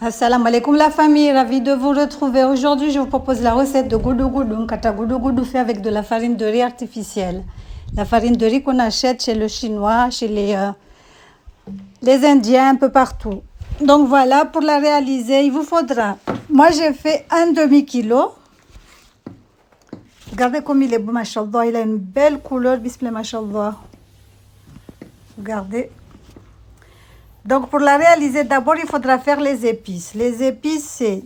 Assalamu alaikum la famille, ravie de vous retrouver. Aujourd'hui, je vous propose la recette de goudou goudou, kata goudou goudou fait avec de la farine de riz artificielle. La farine de riz qu'on achète chez le chinois, chez les Indiens, un peu partout. Donc voilà, pour la réaliser, il vous faudra, moi j'ai fait un demi-kilo. Regardez comme il est beau, machallah, il a une belle couleur, bismillah, machallah. Regardez. Donc pour la réaliser, d'abord il faudra faire les épices. Les épices, c'est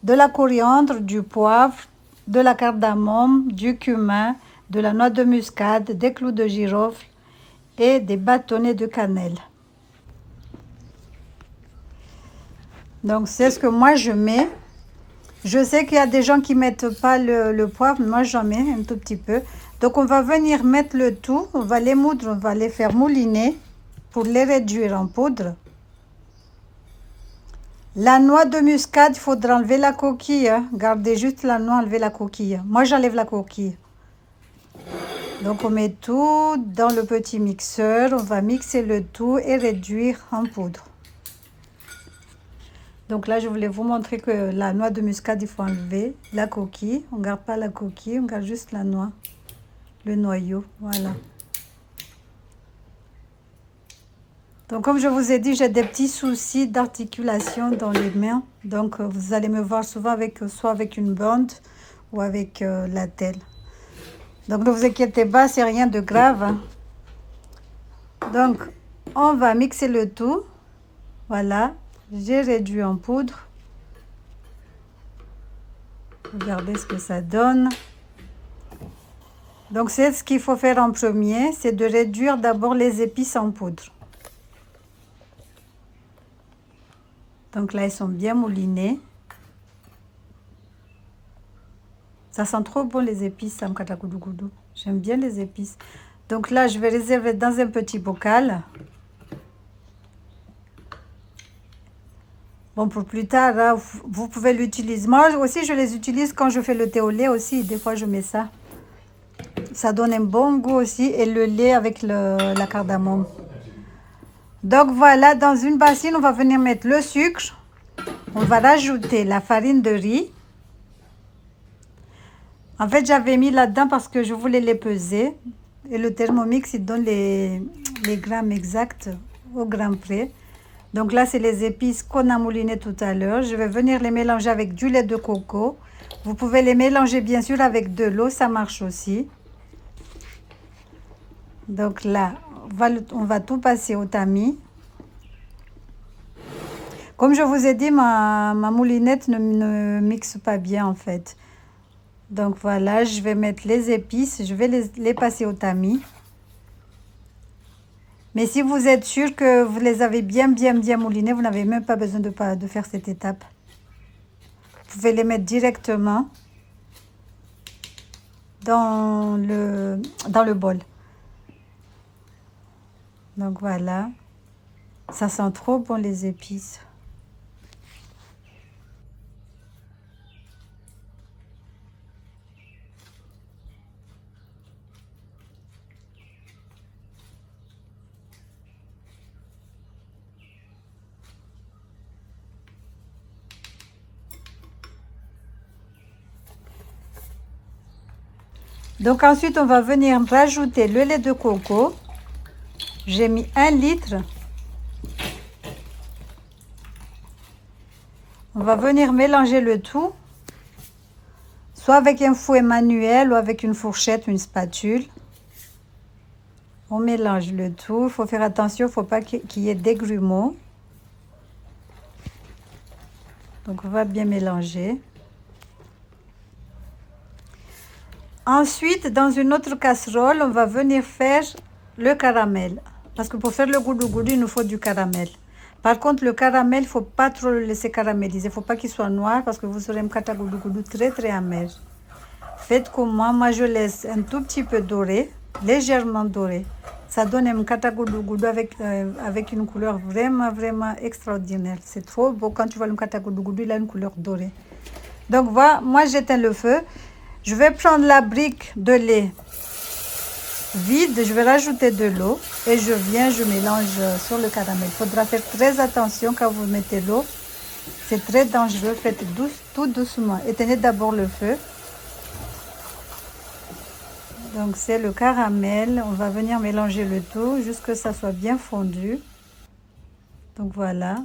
de la coriandre, du poivre, de la cardamome, du cumin, de la noix de muscade, des clous de girofle et des bâtonnets de cannelle. Donc c'est ce que moi je mets. Je sais qu'il y a des gens qui ne mettent pas le poivre, mais moi j'en mets un tout petit peu. Donc on va venir mettre le tout, on va les moudre, on va les faire mouliner pour les réduire en poudre. La noix de muscade, il faudra enlever la coquille. Hein. Gardez juste la noix, enlever la coquille. Moi, j'enlève la coquille. Donc, on met tout dans le petit mixeur. On va mixer le tout et réduire en poudre. Donc là, je voulais vous montrer que la noix de muscade, il faut enlever la coquille. On ne garde pas la coquille, on garde juste la noix, le noyau. Voilà. Donc, comme je vous ai dit, j'ai des petits soucis d'articulation dans les mains. Donc, vous allez me voir souvent soit avec une bande ou avec la telle. Donc, ne vous inquiétez pas, c'est rien de grave. Hein. Donc, on va mixer le tout. Voilà, j'ai réduit en poudre. Regardez ce que ça donne. Donc, c'est ce qu'il faut faire en premier, c'est de réduire d'abord les épices en poudre. Donc là, ils sont bien moulinés. Ça sent trop bon les épices, ça me kata goudou goudou. J'aime bien les épices. Donc là, je vais réserver dans un petit bocal. Bon, pour plus tard, hein, vous pouvez l'utiliser. Moi aussi, je les utilise quand je fais le thé au lait aussi. Des fois, je mets ça. Ça donne un bon goût aussi. Et le lait avec la cardamome. Donc voilà, dans une bassine, on va venir mettre le sucre. On va rajouter la farine de riz. En fait, j'avais mis là-dedans parce que je voulais les peser. Et le Thermomix, il donne les grammes exacts au gramme près. Donc là, c'est les épices qu'on a moulinées tout à l'heure. Je vais venir les mélanger avec du lait de coco. Vous pouvez les mélanger bien sûr avec de l'eau, ça marche aussi. Donc là, on va tout passer au tamis. Comme je vous ai dit, ma moulinette ne mixe pas bien en fait. Donc voilà, je vais mettre les épices, je vais les passer au tamis. Mais si vous êtes sûr que vous les avez bien moulinées, vous n'avez même pas besoin de faire cette étape. Vous pouvez les mettre directement dans le bol. Donc voilà, ça sent trop bon les épices. Donc ensuite, on va venir rajouter le lait de coco. J'ai mis 1 litre. On va venir mélanger le tout, soit avec un fouet manuel ou avec une fourchette, une spatule. On mélange le tout. Il faut faire attention, il ne faut pas qu'il y ait des grumeaux. Donc on va bien mélanger. Ensuite, dans une autre casserole, on va venir faire le caramel. Parce que pour faire le goudou goudou, il nous faut du caramel. Par contre, le caramel, il ne faut pas trop le laisser caraméliser. Il ne faut pas qu'il soit noir parce que vous aurez un kata goudou goudou très amer. Faites comme moi. Moi, je laisse un tout petit peu doré, légèrement doré. Ça donne un kata goudou goudou avec une couleur vraiment extraordinaire. C'est trop beau. Quand tu vois le kata goudou goudou, il a une couleur dorée. Donc voilà, moi j'éteins le feu. Je vais prendre la brique de lait vide, je vais rajouter de l'eau et je mélange sur le caramel. Il faudra faire très attention quand vous mettez l'eau C'est très dangereux, faites tout doucement. Éteignez d'abord le feu. Donc c'est le caramel, on va venir mélanger le tout jusqu'à ce que ça soit bien fondu. Donc voilà.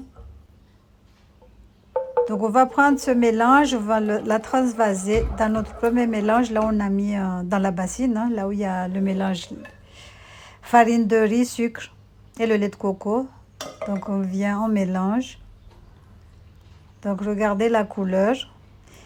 Donc on va prendre ce mélange, on va la transvaser dans notre premier mélange. Là on a mis dans la bassine, hein, là où il y a le mélange farine de riz, sucre et le lait de coco. Donc on vient, on mélange. Donc regardez la couleur.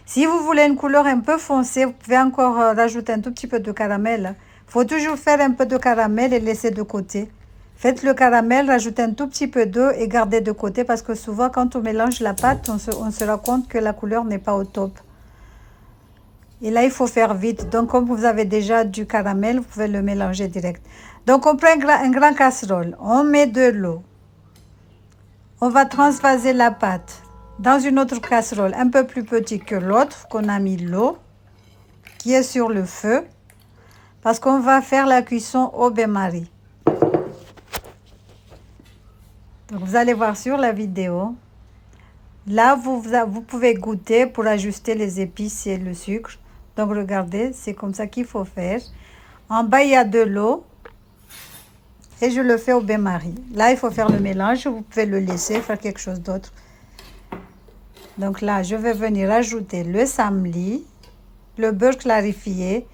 Si vous voulez une couleur un peu foncée, vous pouvez encore rajouter un tout petit peu de caramel. Il faut toujours faire un peu de caramel et laisser de côté. Faites le caramel, rajoutez un tout petit peu d'eau et gardez de côté parce que souvent quand on mélange la pâte, on se rend compte que la couleur n'est pas au top. Et là, il faut faire vite. Donc comme vous avez déjà du caramel, vous pouvez le mélanger direct. Donc on prend un grand casserole, on met de l'eau. On va transvaser la pâte dans une autre casserole un peu plus petite que l'autre qu'on a mis l'eau qui est sur le feu parce qu'on va faire la cuisson au bain-marie. Donc vous allez voir sur la vidéo. Là, vous pouvez goûter pour ajuster les épices et le sucre. Donc regardez, c'est comme ça qu'il faut faire. En bas, il y a de l'eau. Et je le fais au bain-marie. Là, il faut faire le mélange. Vous pouvez le laisser, faire quelque chose d'autre. Donc là, je vais venir ajouter le samli, le beurre clarifié.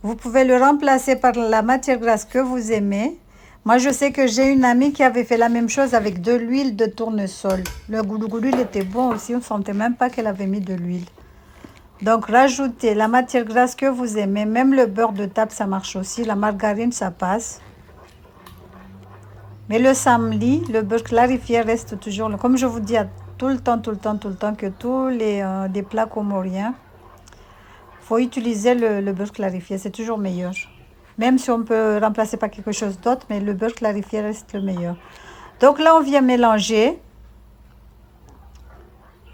Vous pouvez le remplacer par la matière grasse que vous aimez. Moi, je sais que j'ai une amie qui avait fait la même chose avec de l'huile de tournesol. Le goût, il était bon aussi. On ne sentait même pas qu'elle avait mis de l'huile. Donc, rajoutez la matière grasse que vous aimez. Même le beurre de table, ça marche aussi. La margarine, ça passe. Mais le samli, le beurre clarifié reste toujours là. Comme je vous dis tout le temps que tous les plats comoriens, il faut utiliser le beurre clarifié. C'est toujours meilleur. Même si on peut remplacer par quelque chose d'autre, mais le beurre clarifié reste le meilleur. Donc là, on vient mélanger.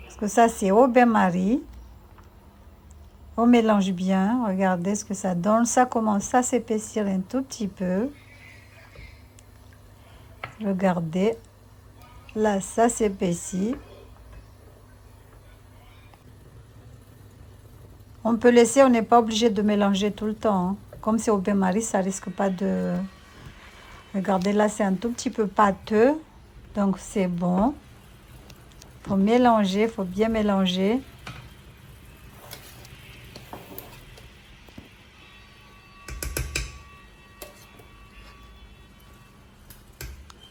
Parce que ça, c'est au bain-marie. On mélange bien. Regardez ce que ça donne. Ça commence à s'épaissir un tout petit peu. Regardez. Là, ça s'épaissit. On peut laisser, on n'est pas obligé de mélanger tout le temps. Hein. Comme c'est au bain-marie, ça risque pas de... Regardez, là, c'est un tout petit peu pâteux. Donc, c'est bon. Il faut mélanger, il faut bien mélanger.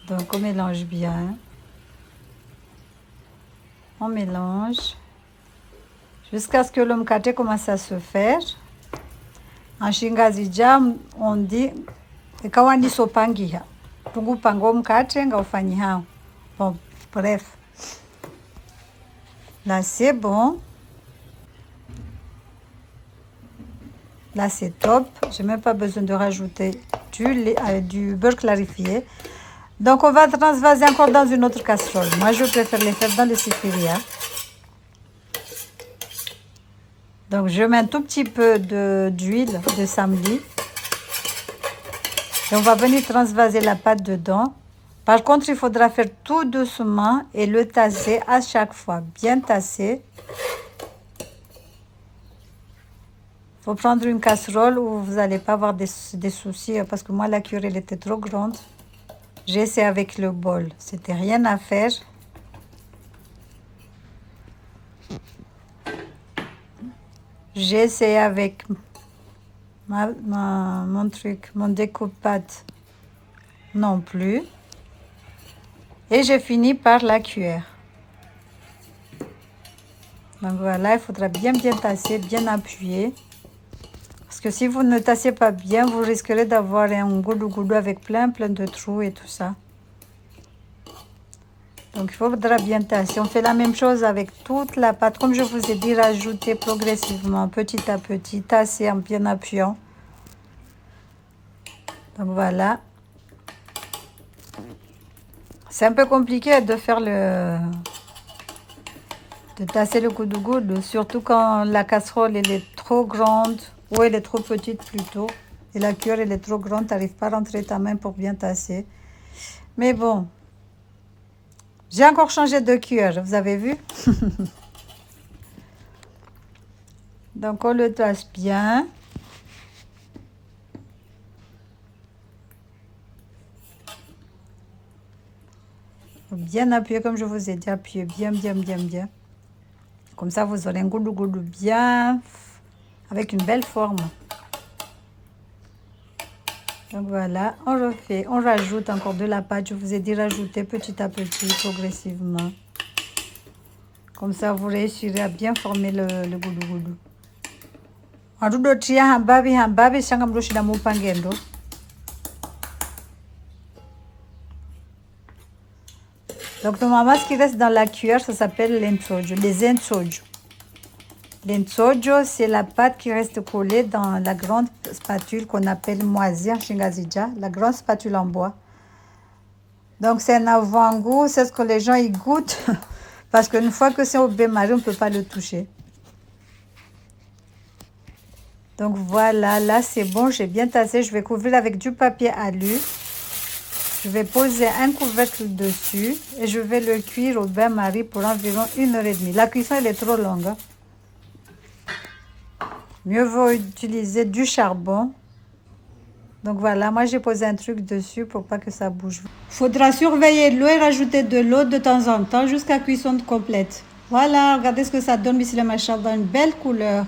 Donc, on mélange bien. On mélange. Jusqu'à ce que l'omkate commence à se faire. En Shingazija, on dit ikawa nisopangiha. Tungupanga omkate ngaufanyi hao. Bon, bref. Là, c'est bon. Là, c'est top. Je n'ai même pas besoin de rajouter du beurre clarifié. Donc, on va transvaser encore dans une autre casserole. Moi, je préfère les faire dans le sifiria. Donc, je mets un tout petit peu d'huile de samli. Et on va venir transvaser la pâte dedans. Par contre, il faudra faire tout doucement et le tasser à chaque fois. Bien tasser. Il faut prendre une casserole où vous n'allez pas avoir des soucis. Parce que moi, la cuillère, elle était trop grande. J'ai essayé avec le bol. C'était rien à faire. J'ai essayé avec mon truc, mon découpage non plus. Et j'ai fini par la cuillère. Donc voilà, il faudra bien tasser, bien appuyer. Parce que si vous ne tassez pas bien, vous risquerez d'avoir un goulou avec plein de trous et tout ça. Donc il faudra bien tasser. On fait la même chose avec toute la pâte. Comme je vous ai dit, rajouter progressivement, petit à petit, tasser en bien appuyant. Donc voilà. C'est un peu compliqué de faire de tasser le goudou, surtout quand la casserole elle est trop grande ou elle est trop petite plutôt. Et la cuillère elle est trop grande, tu n'arrives pas à rentrer ta main pour bien tasser. Mais bon, J'ai encore changé de cuillère, vous avez vu? Donc, on le tasse bien. Bien appuyer, comme je vous ai dit, appuyez bien, bien, bien, bien. Comme ça, vous aurez un goudou bien, avec une belle forme. Donc voilà, on refait, on rajoute encore de la pâte. Je vous ai dit rajouter petit à petit, progressivement. Comme ça, vous réussirez à bien former le goudou. En tout d'autres, hambabi, sangam roshida mupangendo. Donc, normalement, ce qui reste dans la cuillère, ça s'appelle l'ensojo, les ensojo. L'ensojo, c'est la pâte qui reste collée dans la grande spatule qu'on appelle moisir shingazija, la grande spatule en bois. Donc, c'est un avant-goût, c'est ce que les gens y goûtent, parce qu'une fois que c'est au bain-marie, on ne peut pas le toucher. Donc, voilà, là, c'est bon, j'ai bien tassé. Je vais couvrir avec du papier alu. Je vais poser un couvercle dessus et je vais le cuire au bain-marie pour environ 1h30. La cuisson, elle est trop longue. Hein. Mieux vaut utiliser du charbon. Donc voilà, moi j'ai posé un truc dessus pour pas que ça bouge. Faudra surveiller l'eau et rajouter de l'eau de temps en temps jusqu'à cuisson complète. Voilà, regardez ce que ça donne, Bismillah, machallah, une belle couleur.